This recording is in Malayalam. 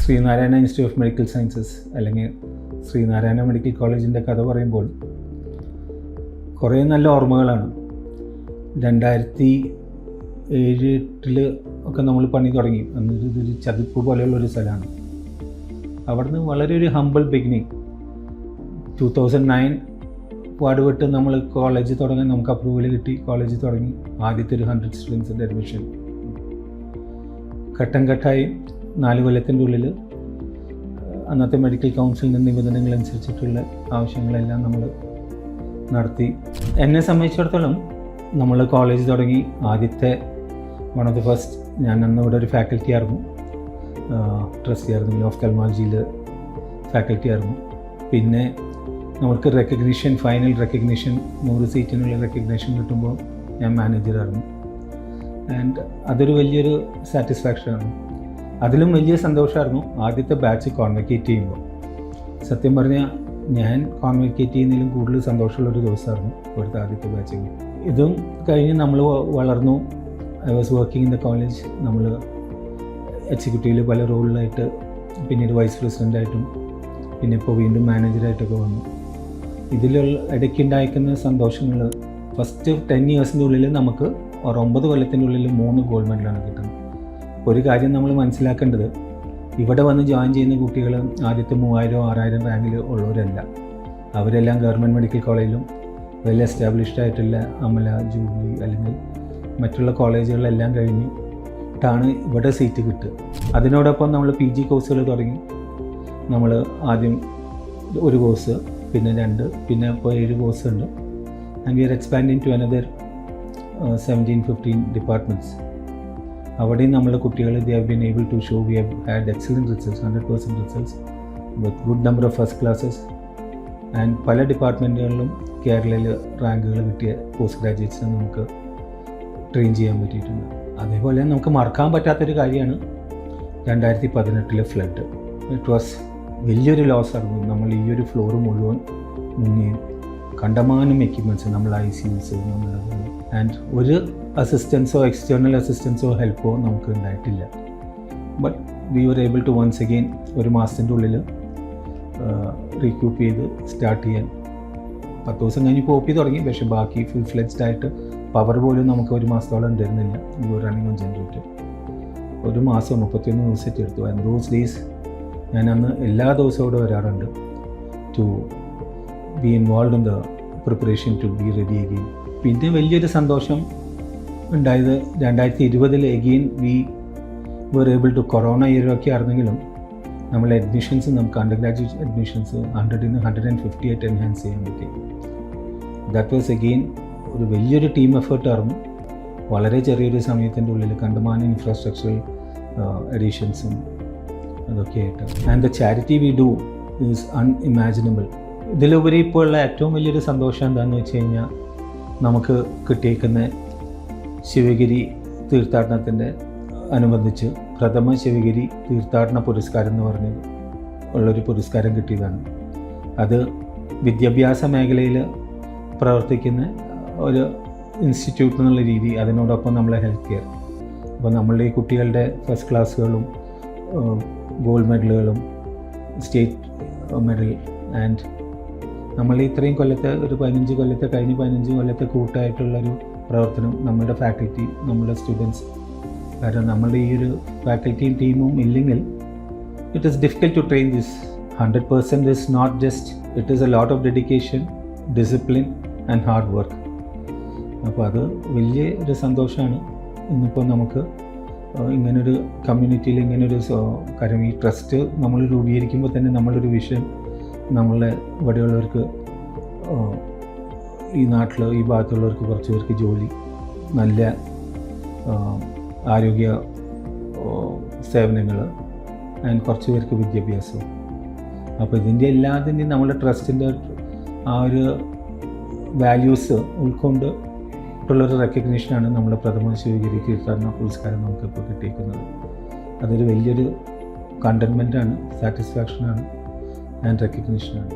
Sreenarayana institute of medical sciences അല്ലെങ്കിൽ ശ്രീനാരായണ മെഡിക്കൽ കോളേജിൻ്റെ കഥ പറയുമ്പോൾ കുറേ നല്ല ഓർമ്മകളാണ്. 2007-8 ഒക്കെ നമ്മൾ പണി തുടങ്ങി. അന്ന് ഇതൊരു ചതുപ്പ് പോലെയുള്ളൊരു സ്ഥലമാണ്. അവിടുന്ന് വളരെ ഒരു ഹമ്പിൾ ബിഗിനിങ്. 2009 പാടുപെട്ട് നമ്മൾ കോളേജ് തുടങ്ങാൻ നമുക്ക് അപ്രൂവൽ കിട്ടി. കോളേജ് തുടങ്ങി. ആദ്യത്തെ ഒരു 100 സ്റ്റുഡൻസിൻ്റെ അഡ്മിഷൻ. ഘട്ടം ഘട്ടമായി 4 കൊല്ലത്തിൻ്റെ ഉള്ളിൽ അന്നത്തെ മെഡിക്കൽ കൗൺസിലിൻ്റെ നിബന്ധനകളനുസരിച്ചിട്ടുള്ള ആവശ്യങ്ങളെല്ലാം നമ്മൾ നടത്തി. എന്നെ സംബന്ധിച്ചിടത്തോളം നമ്മൾ കോളേജ് തുടങ്ങി ആദ്യത്തെ വൺ ഓഫ് ദി ഫസ്റ്റ്, ഞാൻ അന്ന് ഇവിടെ ഒരു ഫാക്കൽറ്റി ആയിരുന്നു, ട്രസ്റ്റി ആയിരുന്നു, ഓഫ്തൽമോളജിയിൽ ഫാക്കൽറ്റി ആയിരുന്നു. പിന്നെ നമുക്ക് റെക്കഗ്നീഷൻ, ഫൈനൽ റെക്കഗ്നീഷൻ 100 സീറ്റിനുള്ള റെക്കഗ്നീഷൻ കിട്ടുമ്പോൾ ഞാൻ മാനേജറായിരുന്നു. ആൻഡ് അതൊരു വലിയൊരു സാറ്റിസ്ഫാക്ഷനാണ്. അതിലും വലിയ സന്തോഷമായിരുന്നു ആദ്യത്തെ ബാച്ച് കോൺവെക്കേറ്റ് ചെയ്യുമ്പോൾ. സത്യം പറഞ്ഞാൽ ഞാൻ കോൺവെക്കേറ്റ് ചെയ്യുന്നതിലും കൂടുതൽ സന്തോഷമുള്ളൊരു ദിവസമായിരുന്നു ഇവിടുത്തെ ആദ്യത്തെ ബാച്ച്. ഇതും കഴിഞ്ഞ് നമ്മൾ വളർന്നു. I was working in the college. നമ്മൾ എക്സിക്യൂട്ടീവിൽ പല റോളിലായിട്ട്, പിന്നീട് വൈസ് പ്രസിഡൻ്റായിട്ടും, പിന്നെ ഇപ്പോൾ വീണ്ടും മാനേജറായിട്ടൊക്കെ വന്നു. ഇതിലുള്ള ഇടയ്ക്കുണ്ടായിരിക്കുന്ന സന്തോഷങ്ങൾ ഫസ്റ്റ് 10 ഇയേഴ്സിൻ്റെ ഉള്ളിൽ നമുക്ക് 9 കൊല്ലത്തിൻ്റെ ഉള്ളിൽ 3 ഗോൾഡ് മെഡലാണ് കിട്ടുന്നത്. ഒരു കാര്യം നമ്മൾ മനസ്സിലാക്കേണ്ടത്, ഇവിടെ വന്ന് ജോയിൻ ചെയ്യുന്ന കുട്ടികൾ ആദ്യത്തെ 3000-6000 റാങ്കിൽ ഉള്ളവരല്ല. അവരെല്ലാം ഗവൺമെൻറ് മെഡിക്കൽ കോളേജിലും വെൽ എസ്റ്റാബ്ലിഷ്ഡ് ആയിട്ടുള്ള അമല, ജൂബിലി അല്ലെങ്കിൽ മറ്റുള്ള കോളേജുകളെല്ലാം കഴിഞ്ഞിട്ടാണ് ഇവിടെ സീറ്റ് കിട്ടുക. അതിനോടൊപ്പം നമ്മൾ PG കോഴ്സുകൾ തുടങ്ങി. നമ്മൾ ആദ്യം ഒരു കോഴ്സ്, പിന്നെ 2, പിന്നെ ഇപ്പോൾ 7 കോഴ്സ് ഉണ്ട്. And we are expanding to another 17-15 departments. അവിടെയും നമ്മുടെ കുട്ടികൾ they have been able to show we have had excellent results, 100% results with good number of first classes. And പല ഡിപ്പാർട്ട്മെൻറ്റുകളിലും കേരളയിൽ റാങ്കുകൾ കിട്ടിയ പോസ്റ്റ് ഗ്രാജുവേറ്റ്സിനെ നമുക്ക് ട്രെയിൻ ചെയ്യാൻ പറ്റിയിട്ടുണ്ട്. അതേപോലെ നമുക്ക് മറക്കാൻ പറ്റാത്തൊരു കാര്യമാണ് 2018 ഫ്ലഡ്. ഇറ്റ് വാസ് വലിയൊരു ലോസ് ആയിരുന്നു. നമ്മൾ ഈ ഒരു ഫ്ലോർ മുഴുവൻ മുങ്ങിയും കണ്ടമാനം എക്യുപ്മെൻറ്റ്സ്, നമ്മൾ ICUs, നമ്മൾ ആൻഡ് ഒരു അസിസ്റ്റൻസോ എക്സ്റ്റേണൽ അസിസ്റ്റൻസോ ഹെൽപ്പോ നമുക്ക് ഉണ്ടായിട്ടില്ല. But we were able to once again ഒരു മാസത്തിൻ്റെ ഉള്ളിൽ റീക്യൂപ്പ് ചെയ്ത് സ്റ്റാർട്ട് ചെയ്യാൻ. 10 ദിവസം കഴിഞ്ഞ് പോപ്പി തുടങ്ങി. പക്ഷേ ബാക്കി ഫുൾ ഫ്ലെഡ്ജ്ഡ് ആയിട്ട് പവർ പോലും നമുക്ക് ഒരു മാസത്തോളം ഉണ്ടായിരുന്നില്ല. We were running on generator. ഒരു മാസം 31 ദിവസമായിട്ട് എടുത്തു. ആൻഡ് ദോസ് ഡേയ്സ് ഞാൻ അന്ന് എല്ലാ ദിവസവും ഇവിടെ വരാറുണ്ട് to be involve in the preparation to be ready again. പിന്നെ വലിയൊരു സന്തോഷം ഉണ്ടായത് 2020 again we were able to, corona ഇയറൊക്കെ ആയിരുന്നെങ്കിലും നമ്മൾ അഡ്മിഷൻസ്, നമുക്ക് അണ്ടർ ഗ്രാജുവേറ്റ് അഡ്മിഷൻസ് 100-ന് 150 ആയിട്ട് എൻഹാൻസ് ചെയ്യാൻ പറ്റി. ദാറ്റ് വാസ് അഗെയിൻ ഒരു വലിയൊരു ടീം എഫേർട്ടായിരുന്നു. വളരെ ചെറിയൊരു സമയത്തിൻ്റെ ഉള്ളിൽ കണ്ടമാനം ഇൻഫ്രാസ്ട്രക്ചറൽ അഡീഷൻസും അതൊക്കെ ആയിട്ട്. And the charity we do is unimaginable. ഇതിലുപരി ഇപ്പോൾ ഉള്ള ഏറ്റവും വലിയൊരു സന്തോഷം എന്താണെന്ന് വെച്ച് കഴിഞ്ഞാൽ, നമുക്ക് കിട്ടിയേക്കുന്ന ശിവഗിരി തീർത്ഥാടനത്തിൻ്റെ അനുബന്ധിച്ച് പ്രഥമ ശിവഗിരി തീർത്ഥാടന പുരസ്കാരം എന്ന് പറഞ്ഞ് ഉള്ളൊരു പുരസ്കാരം കിട്ടിയതാണ്. അത് വിദ്യാഭ്യാസ മേഖലയിൽ പ്രവർത്തിക്കുന്ന ഒരു ഇൻസ്റ്റിറ്റ്യൂട്ട് എന്നുള്ള രീതി, അതിനോടൊപ്പം നമ്മളെ ഹെൽത്ത് കെയർ. അപ്പോൾ നമ്മളുടെ ഈ കുട്ടികളുടെ ഫസ്റ്റ് ക്ലാസ്സുകളും ഗോൾഡ് മെഡലുകളും സ്റ്റേറ്റ് മെഡൽ ആൻഡ് നമ്മൾ ഇത്രയും കൊല്ലത്തെ ഒരു 15 കൊല്ലത്തെ കഴിഞ്ഞ 15 കൊല്ലത്തെ കൂട്ടായിട്ടുള്ളൊരു പ്രവർത്തനം നമ്മുടെ ഫാക്കൽറ്റി, നമ്മുടെ സ്റ്റുഡൻസ്. കാരണം നമ്മളുടെ ഈ ഒരു ഫാക്കൽറ്റിയും ടീമും ഇല്ലെങ്കിൽ it is difficult to train this. 100% is not just, it is a lot of dedication, discipline and hard work. അപ്പോൾ അത് വലിയ ഒരു സന്തോഷമാണ്. ഇന്നിപ്പോൾ നമുക്ക് ഇങ്ങനൊരു കമ്മ്യൂണിറ്റിയിൽ ഇങ്ങനൊരു കാര്യം, ഈ ട്രസ്റ്റ് നമ്മൾ രൂപീകരിക്കുമ്പോൾ തന്നെ നമ്മളൊരു വിഷൻ, നമ്മളെ ഇവിടെയുള്ളവർക്ക്, ഈ നാട്ടിൽ ഈ ഭാഗത്തുള്ളവർക്ക് കുറച്ച് പേർക്ക് ജോലി, നല്ല ആരോഗ്യ സേവനങ്ങൾ ആൻഡ് കുറച്ച് പേർക്ക് വിദ്യാഭ്യാസവും. അപ്പോൾ ഇതിൻ്റെ എല്ലാത്തിൻ്റെയും നമ്മുടെ ട്രസ്റ്റിൻ്റെ ആ ഒരു വാല്യൂസ് ഉൾക്കൊണ്ട് ഉള്ളൊരു റെക്കഗ്നീഷനാണ് നമ്മുടെ പ്രഥമ ശിവഗിരി തീർത്ഥാടന പുരസ്കാരം നമുക്കിപ്പോൾ കിട്ടിയിരിക്കുന്നത്. അതൊരു വലിയൊരു കണ്ടൻമെൻറ്റാണ്, സാറ്റിസ്ഫാക്ഷനാണ് ആൻഡ് റെക്കഗ്നീഷനാണ്.